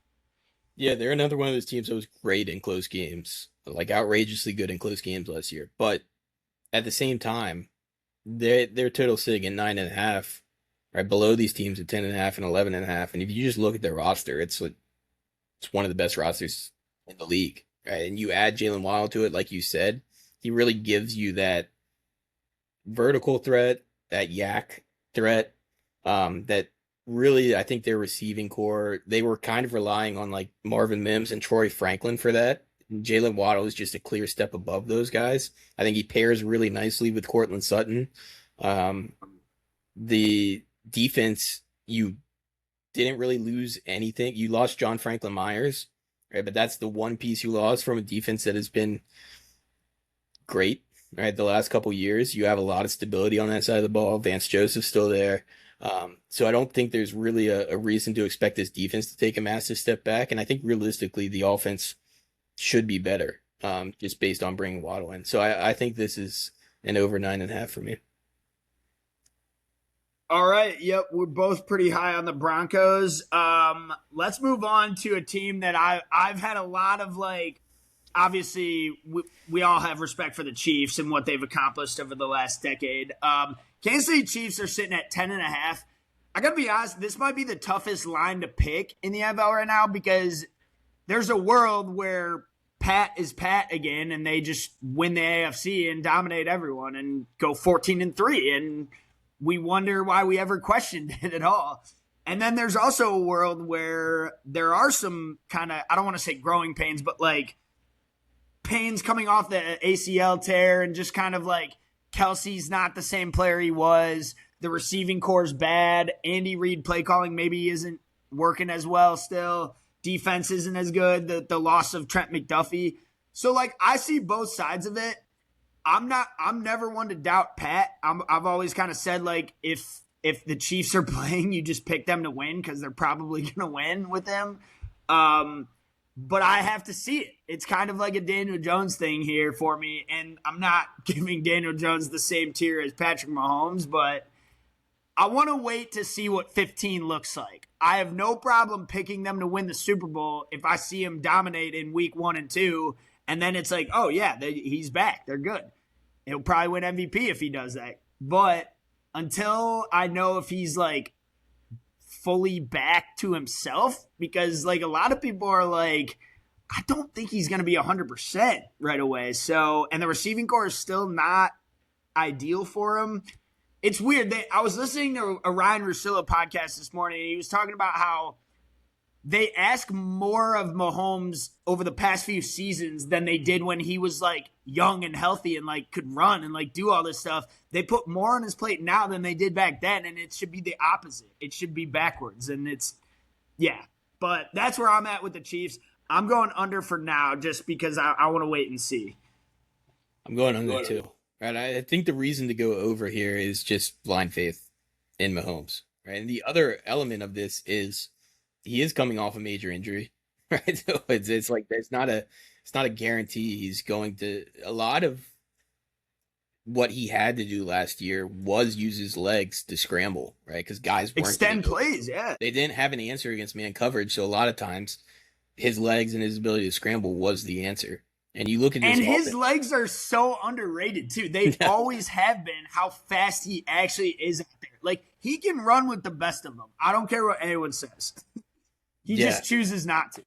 Yeah, they're another one of those teams that was great in close games, like outrageously good in close games last year. But at the same time, their total sitting at 9.5, right below these teams at 10.5 and 11.5. And if you just look at their roster, it's one of the best rosters in the league, right? And you add Jalen Waddle to it, like you said, he really gives you that vertical threat, that yak threat, that really, I think their receiving core, they were kind of relying on like Marvin Mims and Troy Franklin for that. Jalen Waddle is just a clear step above those guys. I think he pairs really nicely with Cortland Sutton. The defense, you didn't really lose anything. You lost John Franklin Myers, right? But that's the one piece you lost from a defense that has been great, right? The last couple years, you have a lot of stability on that side of the ball. Vance Joseph's still there. So I don't think there's really a reason to expect this defense to take a massive step back. And I think realistically, the offense should be better, just based on bringing Waddle in. So I think this is an over 9.5 for me. All right. Yep. We're both pretty high on the Broncos. Let's move on to a team that I've had a lot of obviously we all have respect for the Chiefs and what they've accomplished over the last decade. Kansas City Chiefs are sitting at 10.5. I got to be honest, this might be the toughest line to pick in the NFL right now because there's a world where Pat is Pat again and they just win the AFC and dominate everyone and go 14-3. And we wonder why we ever questioned it at all. And then there's also a world where there are some kind of, I don't want to say growing pains, but pains coming off the ACL tear and just kind of Kelsey's not the same player he was. The receiving core is bad. Andy Reid play calling maybe isn't working as well still. Defense isn't as good. The loss of Trent McDuffie. So I see both sides of it. I'm never one to doubt Pat. I've always kind of said if the Chiefs are playing, you just pick them to win because they're probably going to win with them. But I have to see it. It's kind of like a Daniel Jones thing here for me. And I'm not giving Daniel Jones the same tier as Patrick Mahomes, but I want to wait to see what 15 looks like. I have no problem picking them to win the Super Bowl if I see him dominate in week 1 and 2. And then it's oh, yeah, he's back. They're good. He'll probably win MVP if he does that. But until I know if he's fully back to himself, because a lot of people are I don't think he's going to be 100% right away. So, and the receiving core is still not ideal for him. It's weird. I was listening to a Ryan Russillo podcast this morning, and he was talking about how they ask more of Mahomes over the past few seasons than they did when he was young and healthy and could run and do all this stuff. They put more on his plate now than they did back then, and it should be the opposite. It should be backwards, and but that's where I'm at with the Chiefs. I'm going under for now just because I want to wait and see. I'm going under too. Right, I think the reason to go over here is just blind faith in Mahomes. Right, and the other element of this is he is coming off a major injury. Right, so it's it's not a guarantee he's going to. A lot of what he had to do last year was use his legs to scramble, right? Because guys weren't extend plays. Yeah, they didn't have an answer against man coverage, so a lot of times his legs and his ability to scramble was the answer. And you look at this, and his legs are so underrated too. They always have been. How fast he actually is out there. He can run with the best of them. I don't care what anyone says. He just chooses not to.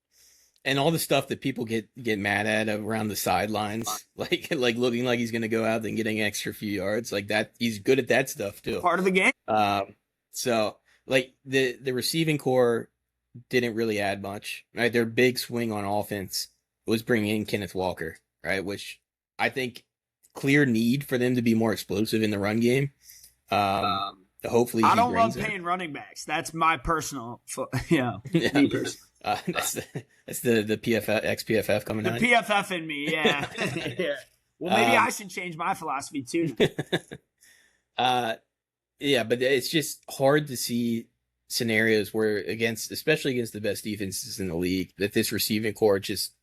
And all the stuff that people get mad at around the sidelines, like looking like he's going to go out and getting an extra few yards, that he's good at that stuff too. Part of the game. So the receiving core didn't really add much. Right, their big swing on offense was bringing in Kenneth Walker, right? Which I think clear need for them to be more explosive in the run game. Hopefully, I don't love paying running backs. That's my personal, me personally. That's the PFF ex-PFF coming The out. PFF in me, yeah. Yeah. Well, maybe I should change my philosophy too. Yeah, but it's just hard to see scenarios where especially against the best defenses in the league, that this receiving core just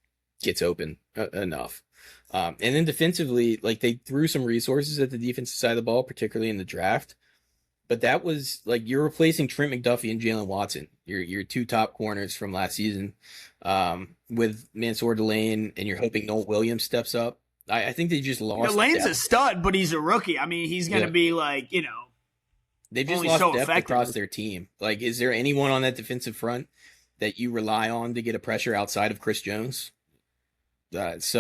gets open enough. And then defensively, like they threw some resources at the defensive side of the ball, particularly in the draft. But that was like you're replacing Trent McDuffie and Jalen Watson, your two top corners from last season, with Mansour Delane, and you're hoping Noel Williams steps up. I think they just lost. Delane's a stud, but he's a rookie. I mean, he's going to be like, they've just lost depth across their team. Like, is there anyone on that defensive front that you rely on to get a pressure outside of Chris Jones? I just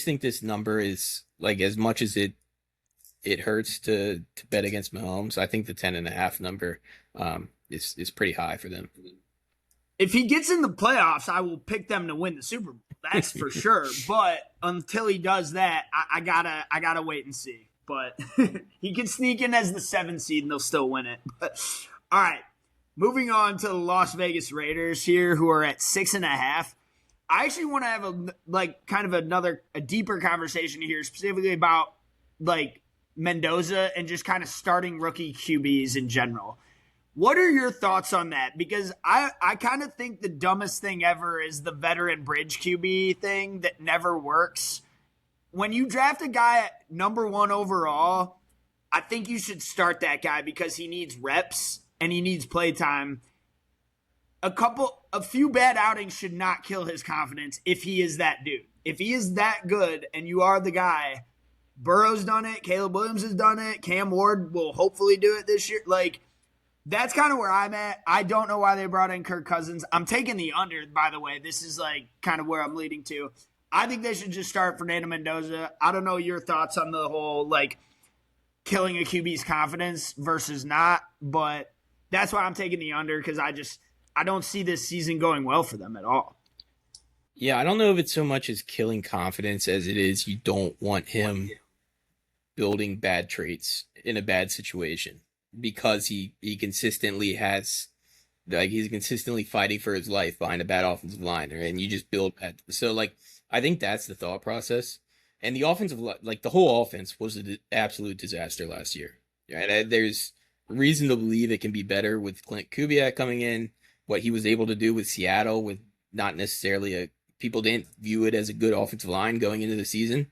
think this number is like, as much as it hurts to bet against Mahomes, I think the 10.5 number is pretty high for them. If he gets in the playoffs, I will pick them to win the Super Bowl. That's for sure. But until he does that, I gotta wait and see. But he can sneak in as the 7th seed and they'll still win it. But, all right, moving on to the Las Vegas Raiders here, who are at 6.5. I actually want to have a deeper conversation here, specifically about like Mendoza and just kind of starting rookie QBs in general. What are your thoughts on that? Because I kind of think the dumbest thing ever is the veteran bridge QB thing that never works. When you draft a guy at number 1 overall, I think you should start that guy because he needs reps and he needs play time. A few bad outings should not kill his confidence if he is that dude. If he is that good and you are the guy, Burrow's done it, Caleb Williams has done it, Cam Ward will hopefully do it this year. Like, that's kind of where I'm at. I don't know why they brought in Kirk Cousins. I'm taking the under, by the way. This is like kind of where I'm leading to. I think they should just start Fernando Mendoza. I don't know your thoughts on the whole like killing a QB's confidence versus not, but that's why I'm taking the under because I don't see this season going well for them at all. Yeah, I don't know if it's so much as killing confidence as it is you don't want him building bad traits in a bad situation, because he consistently has, like, he's consistently fighting for his life behind a bad offensive line, and you just build bad. So, like, I think that's the thought process. And the offensive, like, the whole offense was an absolute disaster last year. Right? There's reason to believe it can be better with Clint Kubiak coming in, what he was able to do with Seattle with not necessarily people didn't view it as a good offensive line going into the season.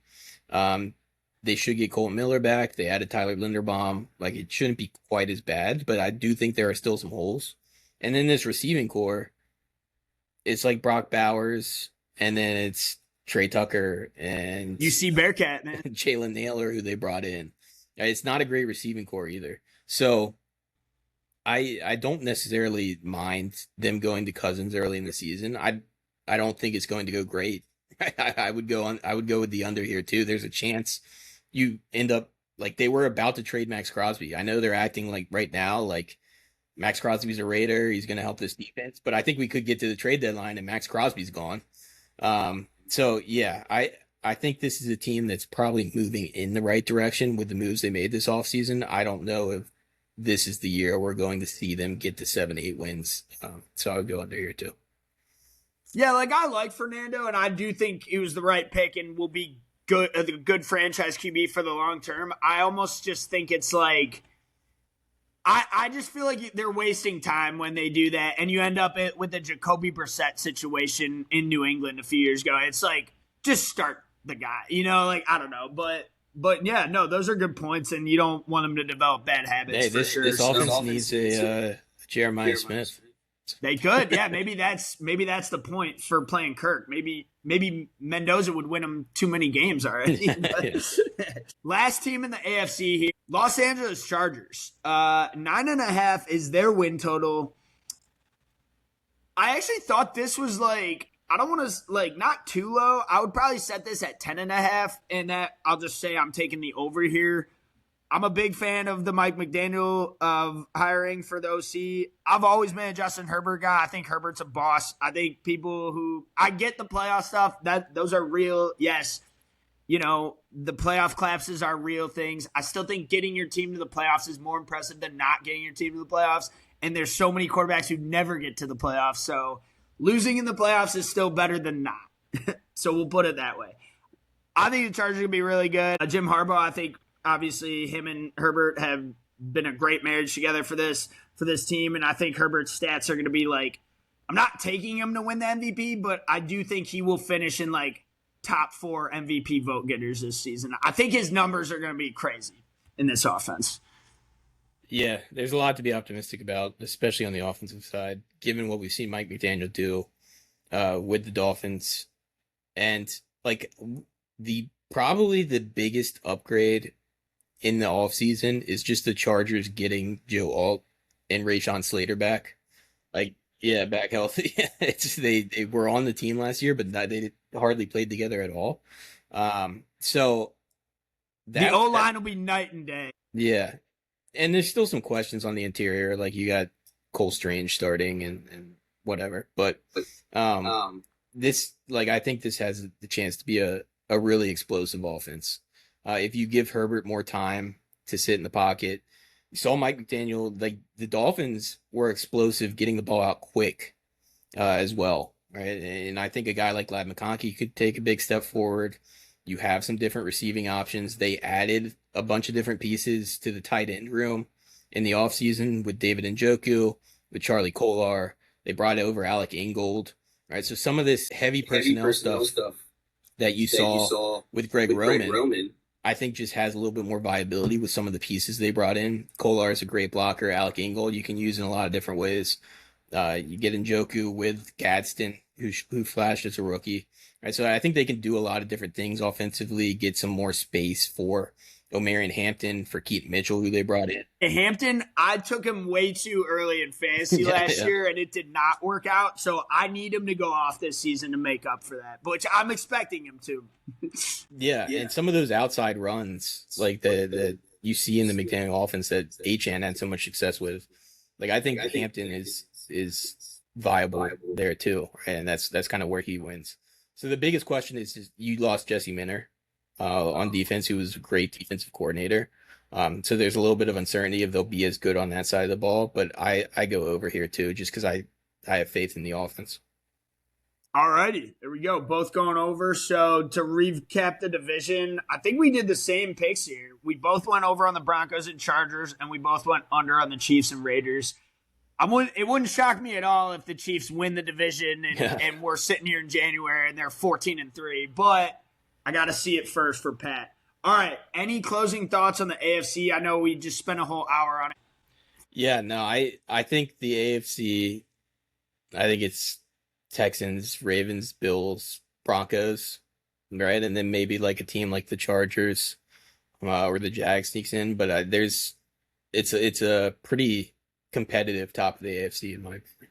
They should get Colton Miller back. They added Tyler Linderbaum. Like, it shouldn't be quite as bad, but I do think there are still some holes. And then this receiving core, it's like Brock Bowers, and then it's Trey Tucker and you see Bearcat, man. Jalen Naylor, who they brought in. It's not a great receiving core either. So I don't necessarily mind them going to Cousins early in the season. I don't think it's going to go great. I would go with the under here too. There's a chance you end up like they were about to trade Max Crosby. I know they're acting like right now like Max Crosby's a Raider. He's going to help this defense, but I think we could get to the trade deadline and Max Crosby's gone. So yeah, I think this is a team that's probably moving in the right direction with the moves they made this offseason. I don't know if this is the year we're going to see them get to 7-8 wins. So I would go under here too. Yeah, like I like Fernando, and I do think he was the right pick and will be good, a good franchise QB for the long term. I almost just think it's like I just feel like they're wasting time when they do that, and you end up with the Jacoby Brissett situation in New England a few years ago. It's like, just start the guy, like, I don't know, but yeah, no, those are good points, and you don't want them to develop bad habits. Hey, this offense needs a Jeremiah Smith. They could, yeah. Maybe that's the point for playing Kirk. Maybe Mendoza would win them too many games already. Last team in the AFC here, Los Angeles Chargers. 9.5 is their win total. I actually thought this was like, I don't want to like not too low. I would probably set this at 10.5, and that I'll just say I'm taking the over here. I'm a big fan of the Mike McDaniel of hiring for the OC. I've always been a Justin Herbert guy. I think Herbert's a boss. I think I get the playoff stuff. Those are real. Yes, the playoff collapses are real things. I still think getting your team to the playoffs is more impressive than not getting your team to the playoffs. and there's so many quarterbacks who never get to the playoffs. So losing in the playoffs is still better than not. So we'll put it that way. I think the Chargers are going to be really good. Jim Harbaugh, I think, obviously, him and Herbert have been a great marriage together for this team, and I think Herbert's stats are going to be like, I'm not taking him to win the MVP, but I do think he will finish in like top 4 MVP vote getters this season. I think his numbers are going to be crazy in this offense. Yeah, there's a lot to be optimistic about, especially on the offensive side, given what we've seen Mike McDaniel do with the Dolphins. And like probably the biggest upgrade in the offseason is just the Chargers getting Joe Alt and Rashawn Slater back. Like, yeah, back healthy. They were on the team last year, but they hardly played together at all. So the O-line will be night and day. Yeah. And there's still some questions on the interior. Like, you got Cole Strange starting and whatever. But this, like, I think this has the chance to be a really explosive offense. If you give Herbert more time to sit in the pocket. You saw Mike McDaniel, like, the Dolphins were explosive getting the ball out quick as well, right? And I think a guy like Ladd McConkey could take a big step forward. You have some different receiving options. They added a bunch of different pieces to the tight end room in the offseason with David Njoku, with Charlie Kolar. They brought over Alec Ingold, right? So some of this heavy personnel stuff that you saw with Greg Roman, I think just has a little bit more viability with some of the pieces they brought in. Kolar is a great blocker. Alec Ingold you can use in a lot of different ways. You get Njoku with Gadsden, who flashed as a rookie. Right, so I think they can do a lot of different things offensively, get some more space for Omarion Hampton, for Keith Mitchell, who they brought in. Hampton, I took him way too early in fantasy last year, and it did not work out. So I need him to go off this season to make up for that, which I'm expecting him to. Yeah, and some of those outside runs, like the you see in the McDaniel offense that Achane had so much success with, like I think Hampton is viable there too, right? And that's kind of where he wins. So the biggest question is you lost Jesse Minter on defense, who was a great defensive coordinator. So there's a little bit of uncertainty if they'll be as good on that side of the ball. But I go over here too, just because I have faith in the offense. All righty, there we go. Both going over. So to recap the division, I think we did the same picks here. We both went over on the Broncos and Chargers, and we both went under on the Chiefs and Raiders. It wouldn't shock me at all if the Chiefs win the division and we're sitting here in January and they're 14-3, but I got to see it first for Pat. All right, any closing thoughts on the AFC? I know we just spent a whole hour on it. Yeah, no, I think the AFC, I think it's Texans, Ravens, Bills, Broncos, right? And then maybe like a team like the Chargers or the Jags sneaks in, but it's a pretty competitive top of the AFC in my opinion.